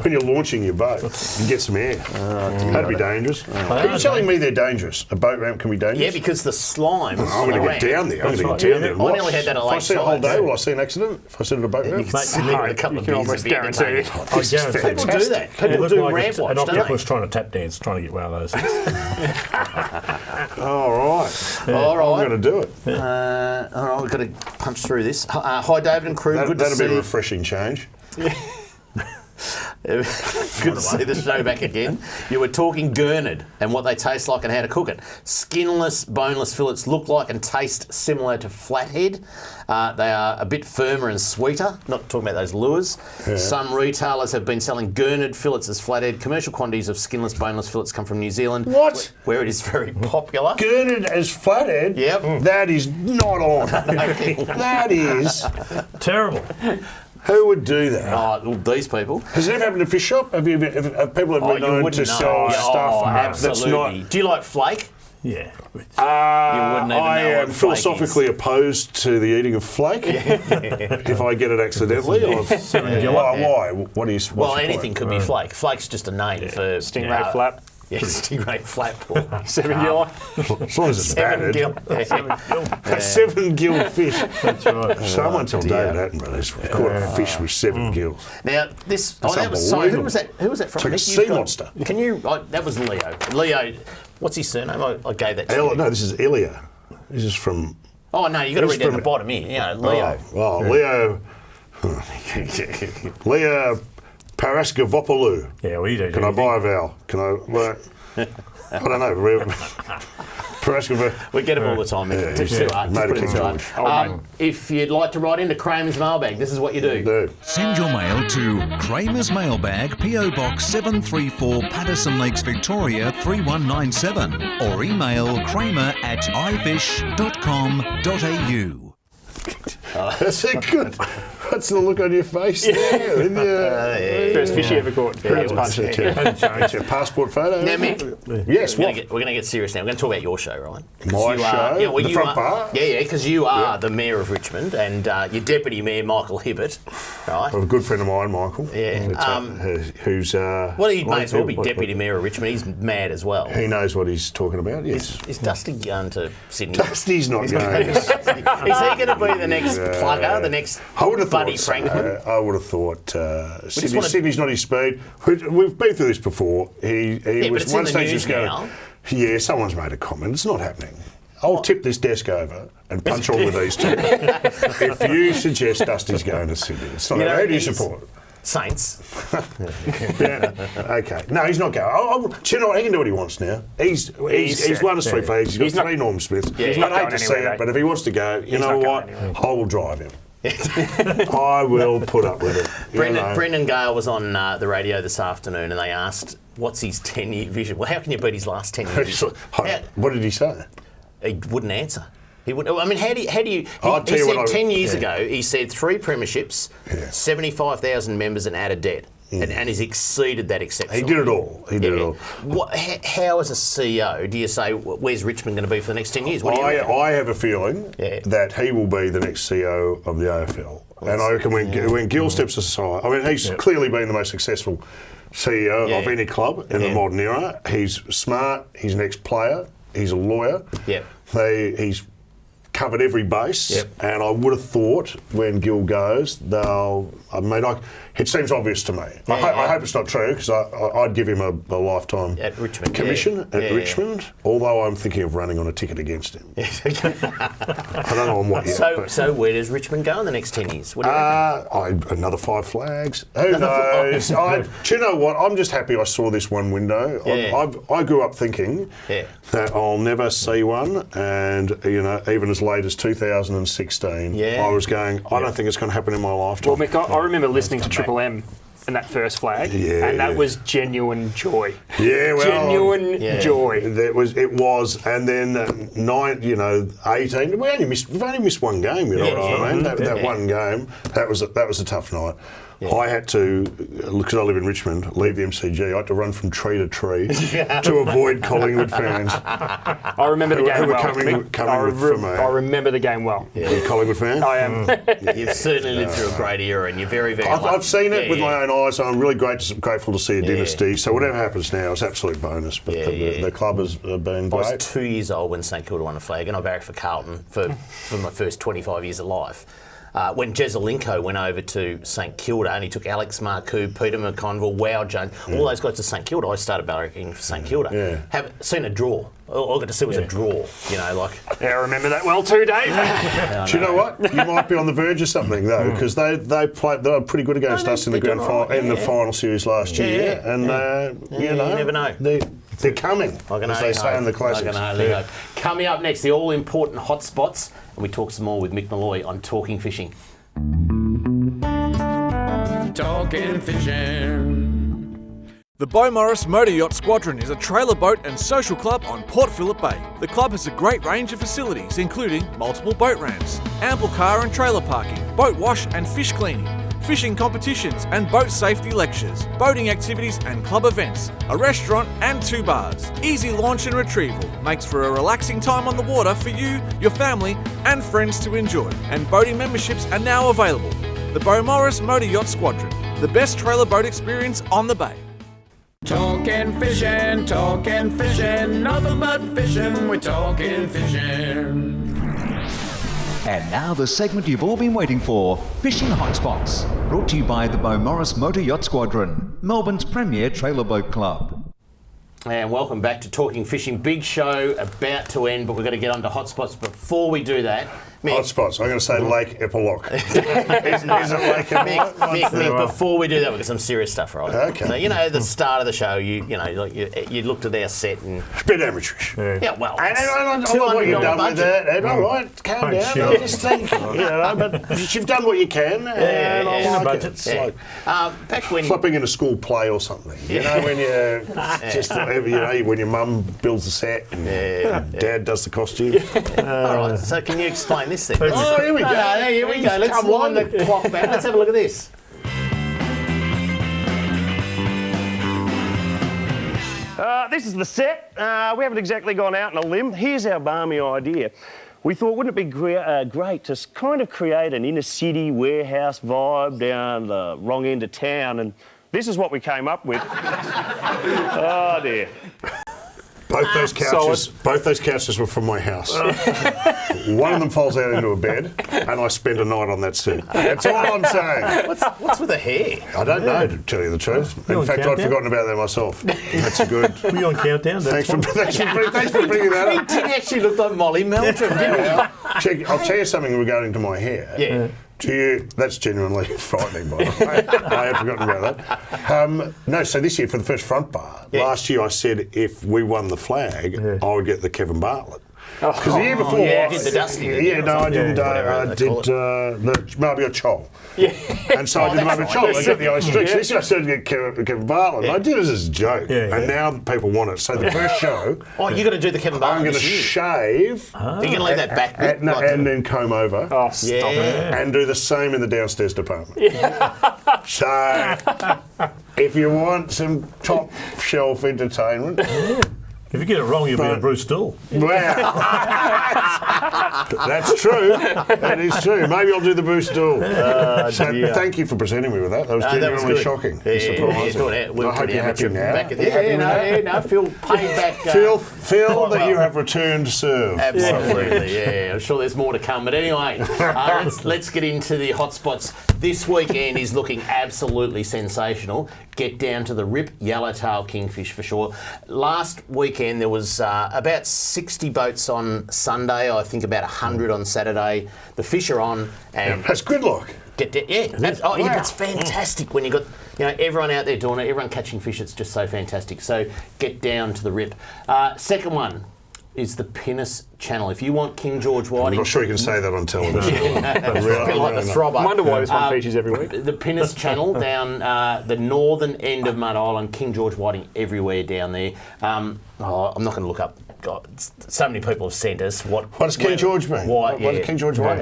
When you're launching your boat, you get some air. That'd be dangerous. Are you telling me they're dangerous? A boat ramp can be dangerous? Yeah, because the slime. I'm going to get down there. I'm going to get down there. I nearly had that at If I see a whole day, will I see an accident? If I sit at a boat ramp? You can sit there with a couple of beers almost guarantee it. People do that. People do ramp watch, an don't octopus trying to tap dance, trying to get one of those things. All right. All right. I'm going to do it. All right, we've got to punch through this. Hi, David and crew. Good to see you. That'll be a refreshing change. Good to see the show back again. You were talking gurnard and what they taste like and how to cook it. Skinless, boneless fillets look like and taste similar to flathead. They are a bit firmer and sweeter. Not talking about those lures. Yeah. Some retailers have been selling gurnard fillets as flathead. Commercial quantities of skinless, boneless fillets come from New Zealand. What? Where it is very popular. Gurnard as flathead? Yep. That is not on. That is terrible. Who would do that? Well, these people. Has it ever happened to fish shop? Have people ever been known to sell stuff that's absolutely. not? Do you like flake? Yeah. You wouldn't even know I what am flake philosophically opposed to the eating of flake. If I get it accidentally, why? What do you? Well, anything could be flake. Flake's just a name for Stingray flap. Yeah, stingray flap. 7 gill. As long as it's 7 battered. gill. 7 gill fish. That's right. Someone tell David Attenborough he's caught a fish with 7 gills. Now this. That's that was sorry. Who was that? Who was that from? It's like a sea monster. Can you? That was Leo. Leo. What's his surname? I gave that to you. No, this is Elia. This is from. Oh no, you got to read down the bottom here. Yeah, Leo. Leo. Leo Paraskavopoulou. Yeah, well, you don't. Can I buy a vowel? Can I? Well, I don't know. We get them all the time. It's too hard. Just put it too hard. If you'd like to write into Kramer's mailbag, this is what you do. Send your mail to Kramer's Mailbag, PO Box 734, Patterson Lakes, Victoria 3197, or email kramer@ifish.com.au. That's good. What's the look on your face there? First fish you ever caught. Your passport photo. Now, Mick, yes, we're going to get serious now. We're going to talk about your show, right? My show? The front bar? Yeah, because you are the Mayor of Richmond and your Deputy Mayor, Michael Hibbert, right? A good friend of mine, Michael. Yeah. Who's... well, he may as well be Deputy Mayor of Richmond. He's mad as well. He knows what he's talking about, yes. Is Dusty going to Sydney? Dusty's not going. Is he going to be the next plugger, the next Buddy Franklin? I would have thought Sydney's not his speed. We've been through this before. He was one stage just going. Yeah, someone's made a comment. It's not happening. I'll tip this desk over and punch all of these two. If you suggest Dusty's going to Sydney, it's not. Who do you support? Saints. Okay. No, he's not going. Do you know what? He can do what he wants now. He's won us 3 flags. He's got 3 Norm Smiths. He's not I'd hate to see it, but if he wants to go, you know what? I will drive him. I will put up with it. Brendan Gale was on the radio this afternoon and they asked, what's his 10-year vision? Well, how can you beat his last 10-year vision? What did he say? He wouldn't answer. He would. I mean, how do you? He said 10 years ago. He said 3 premierships, 75,000 members, and out of debt, and he's exceeded that exceptionally. He did it all. How, as a CEO, do you say where's Richmond going to be for the next 10 years? What do you reckon? I have a feeling that he will be the next CEO of the AFL, and I reckon when Gill steps aside, I mean, he's clearly been the most successful CEO of any club in the modern era. He's smart. He's an ex-player. He's a lawyer. He's covered every base, and I would have thought when Gill goes, it seems obvious to me. I hope it's not true, because I'd give him a lifetime at Richmond commission at Richmond, although I'm thinking of running on a ticket against him. I don't know on what yet. So where does Richmond go in the next 10 years? What do you reckon? Another 5 flags. Who knows? Do you know what? I'm just happy I saw this one window. I grew up thinking that I'll never see one, and even as late as 2016, I was going, I don't think it's going to happen in my lifetime. Well, Mick, I remember listening to Triple M and that first flag, and that was genuine joy. Yeah, well, genuine joy. It was, and then 18. We've only missed one game. You know what I mean? That one game. That was a tough night. I had to, because I live in Richmond, leave the MCG. I had to run from tree to tree to avoid Collingwood fans. I remember the game well. I remember the game well. Are you a Collingwood fan? I am. You've certainly lived through a great era, and you're very, very lucky. I've seen it with my own eyes, and I'm really grateful to see a dynasty. So whatever happens now is absolute bonus. But the club has been great. I was 2 years old when St Kilda won a flag, and I barracked for Carlton for my first 25 years of life. When Jezelenko went over to St Kilda and he took Alex Marcoux, Peter McConville, Wow Jones, all those guys to St Kilda, I started barracking for St Kilda. Haven't seen a draw. All I got to see was a draw, Yeah, I remember that well too, Dave. Do you know what? You might be on the verge of something though, because they were pretty good against us in the grand final, in the final series last year, and you never know. They're coming, as they say in the classics. Coming up next, the all-important hotspots, and we talk some more with Mick Molloy on Talking Fishing. Talking Fishing. The BEAUMARIS Motor Yacht Squadron is a trailer boat and social club on Port Phillip Bay. The club has a great range of facilities, including multiple boat ramps, ample car and trailer parking, boat wash and fish cleaning, fishing competitions and boat safety lectures, boating activities and club events, a restaurant and 2 bars. Easy launch and retrieval makes for a relaxing time on the water for you, your family and friends to enjoy. And boating memberships are now available. The BEAUMARIS Motor Yacht Squadron, the best trailer boat experience on the bay. Talking fishing, nothing but fishing, we're talking fishing. And now the segment you've all been waiting for, Fishing Hotspots, brought to you by the BEAUMARIS Motor Yacht Squadron, Melbourne's premier trailer boat club. And welcome back to Talking Fishing. Big show about to end, but we've got to get on to hotspots. Before we do that, Mick, Hotspots. I'm going to say Lake Epilock. is it Lake Epilock? Mick, before we do that, we've got some serious stuff, right? Okay. So, at the start of the show, you looked at our set and... It's a bit amateurish. Yeah, well... I know what you've done with that. All right, calm down. I just think, but you've done what you can. And I like it. It's like back when... slipping in a school play or something. When you just whatever, when your mum builds the set and Dad does the costume. All right, so can you explain this then? Oh, here we go. Here we go. Let's wind the clock back. Let's have a look at this. This is the set. We haven't exactly gone out on a limb. Here's our balmy idea. We thought, wouldn't it be great to kind of create an inner city warehouse vibe down the wrong end of town? And this is what we came up with. Oh dear. Both those couches were from my house. One of them falls out into a bed, and I spend a night on that set. That's all I'm saying. What's with the hair? I don't know, to tell you the truth. In fact, I'd forgotten about that myself. That's a good. Were you on Countdown? Thanks for bringing that up. He did actually look like Molly Meldrum, didn't he? I'll tell you something regarding to my hair. Yeah. That's genuinely frightening, by the way. I had forgotten about that. No, so this year for the first front bar, last year I said if we won the flag, I would get the Kevin Bartlett. Because the year before, I did the Dusty. I did the Marbella Chol. Yeah. And so I did the Marbella Chol. I got the ice streaks. This year I started to get Kevin Bartlett. Yeah. I did it as a joke. And now people want it. So the first show... Oh, you're going to do the Kevin Bartlett. I'm going to shave. You're going to leave that back bit? And then comb over. Oh, stop it. And do the same in the downstairs department. So, if you want some top shelf entertainment... If you get it wrong, you'll be a Bruce Dool. Well, that's true. That is true. Maybe I'll do the Bruce Dool. Thank you for presenting me with that. That was genuinely shocking. I hope you're happy now. Feel paid back. Feel that you have returned to serve. Absolutely, yeah. I'm sure there's more to come. But anyway, let's get into the hotspots. This weekend is looking absolutely sensational. Get down to the Rip Yellowtail Kingfish for sure. Last weekend there was about 60 boats on Sunday. I think about 100 on Saturday. The fish are on, and that's gridlock. It's fantastic when you got everyone out there doing it, everyone catching fish. It's just so fantastic. So get down to the Rip. Second one is the Pinnis Channel. If you want King George Whiting... I'm not sure you can say that on television. It's a bit like the Throbber. I wonder why this one features every week. The Pinnis Channel down the northern end of Mud Island. King George Whiting everywhere down there. I'm not going to look up. God, so many people have sent us. What does King George mean? What did King George mean?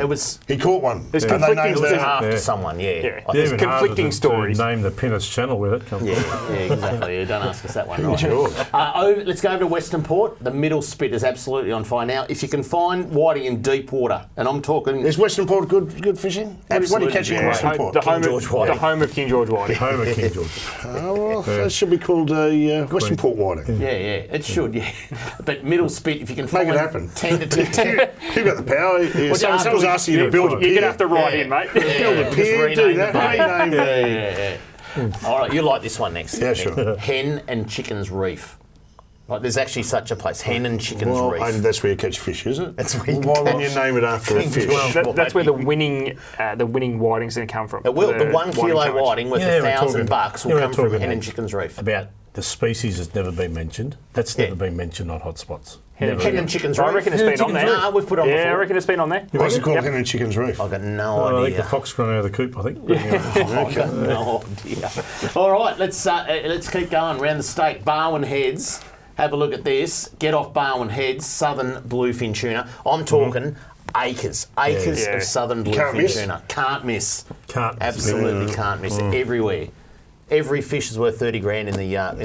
He caught one. There's conflicting stories after someone. There's conflicting stories. Name the Pinnis Channel with it. Exactly. Don't ask us that one. Right? Let's go over to Western Port. The middle spit is absolutely on fire now. If you can find whiting in deep water, and I'm talking... Is Western Port good fishing? Absolutely. What are you catching in Western Port? The home of King George Whiting. Home of King George. That should be called Western Port whiting. Yeah, it should, But middle spit, if you can make it happen. 10 to 10. You've got the power. Someone's asking you to build a pier. You're going to have to write in, mate. Build a pier, do that. All right, you like this one next. Yeah, sure. Hen and Chickens Reef. Like, there's actually such a place, Hen and Chickens Reef. And that's where you catch fish, is it? That's where you Why wouldn't you name it after a fish? That's where the winning whiting's going to come from. The 1 kilo whiting worth $1,000 will come from Hen and Chickens Reef. About the species has never been mentioned. That's never been mentioned on hotspots. Hen and Chickens Reef. I reckon it's been on there. No, we've put on before. Yeah, I reckon it's been on there. What's it called, Hen and Chickens Reef? I've got no idea. I think the fox got out of the coop, I think. I've got no idea. All right, let's keep going around the state. Barwon Heads. Have a look at this. Get off Barwon Heads, southern bluefin tuna. I'm talking acres of southern Can't bluefin miss. tuna. Can't miss. Can't miss. Absolutely can't miss. Everywhere. Every fish is worth 30 grand in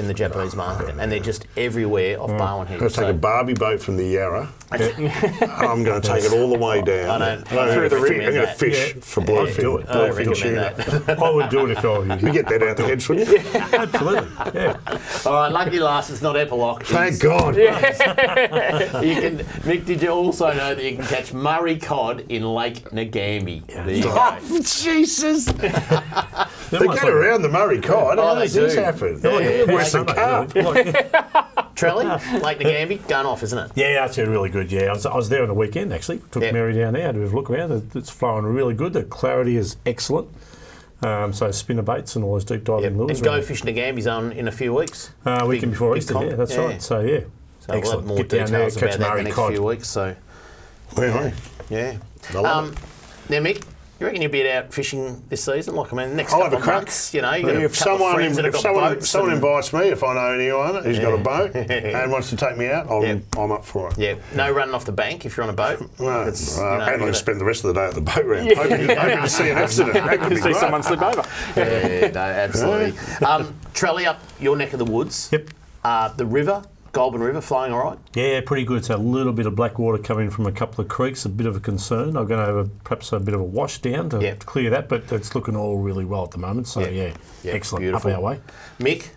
the Japanese market, and they're just everywhere off Barwon Head. I'm going to take a Barbie boat from the Yarra. I'm going to take it all the way down. Through the rim. I'm going to fish for bluefin. I Bluefin recommend tuna. that. I would do it if I were you. You get that out the heads, wouldn't you? Absolutely. Yeah. All right, lucky last, it's not epilogue. Thank God. You can, Mick, did you also know that you can catch Murray cod in Lake Nagambie? There you go. Oh, Jesus. They get around the Murray cod. How does this happen? Worse than carp. Trelly, Lake Nagambie, going off, isn't it? Yeah, actually really good. Yeah, I was there on the weekend actually. Took Mary down there to have a look around. It's flowing really good. The clarity is excellent. So spinner baits and all those deep diving lures. And Go Fish Nagambie's on in a few weeks. Weekend before Easter, yeah, that's right. So yeah, so excellent. We'll have more Get down there, details catch about that in Murray the next cod. few weeks. So Yeah. Now, Mick, you reckon you'll be out fishing this season? Like, I mean, next I'll couple have a of crack. months, you know, you've got If a couple of friends that have got boats. someone and- invites me, if I know anyone who's got a boat and wants to take me out, I'm up for it. Yeah, no running off the bank if you're on a boat. Well, It's, you know, and I you can gotta- spend the rest of the day at the boat ramp, hoping to see an accident. That could be See great. someone slip over. Yeah, no, absolutely. Trelly, up your neck of the woods. Yep. The river, Goulburn River, flowing all right? Yeah, pretty good. So a little bit of black water coming from a couple of creeks, a bit of a concern. I'm going to have perhaps a bit of a wash down to clear that, but it's looking all really well at the moment. So excellent. Beautiful. Up our way. Mick,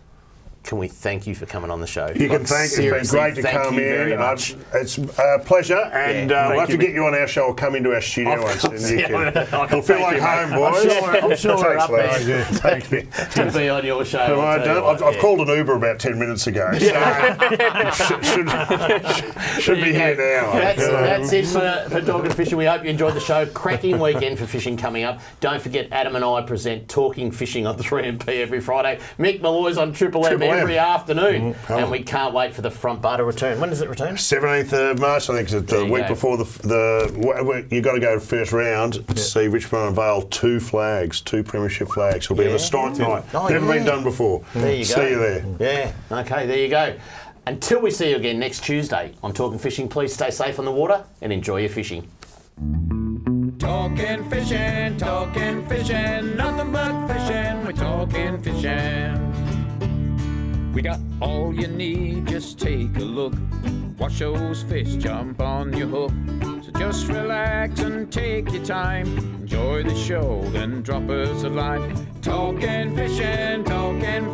can we thank you for coming on the show? You can thank. It's been Seriously, great to thank come you in. very much. It's a pleasure, and we'll have to get you on our show or come into our studio once. And you can, you'll feel like home, boys. I'm sure we're up there. Thanks, mate. To be on your show. Have I done? I've called an Uber about 10 minutes ago, so should be here now. That's it for Talking Fishing. We hope you enjoyed the show. Cracking weekend for fishing coming up. Don't forget, Adam and I present Talking Fishing on 3MP every Friday. Mick Molloy's on Triple M every afternoon. And we can't wait for the front bar to return. When does it return? 17th of March, I think, is the week before you got to go first round to see Richmond unveil two premiership flags. It'll be a historic night. Never been done before. There you go. See you there. Yeah, okay, there you go. Until we see you again next Tuesday on Talking Fishing, please stay safe on the water and enjoy your fishing. Talking fishing, nothing but fishing, we're talking fishing. We got all you need, just take a look. Watch those fish jump on your hook. So just relax and take your time. Enjoy the show, then drop us a line. Talking fishing, nothing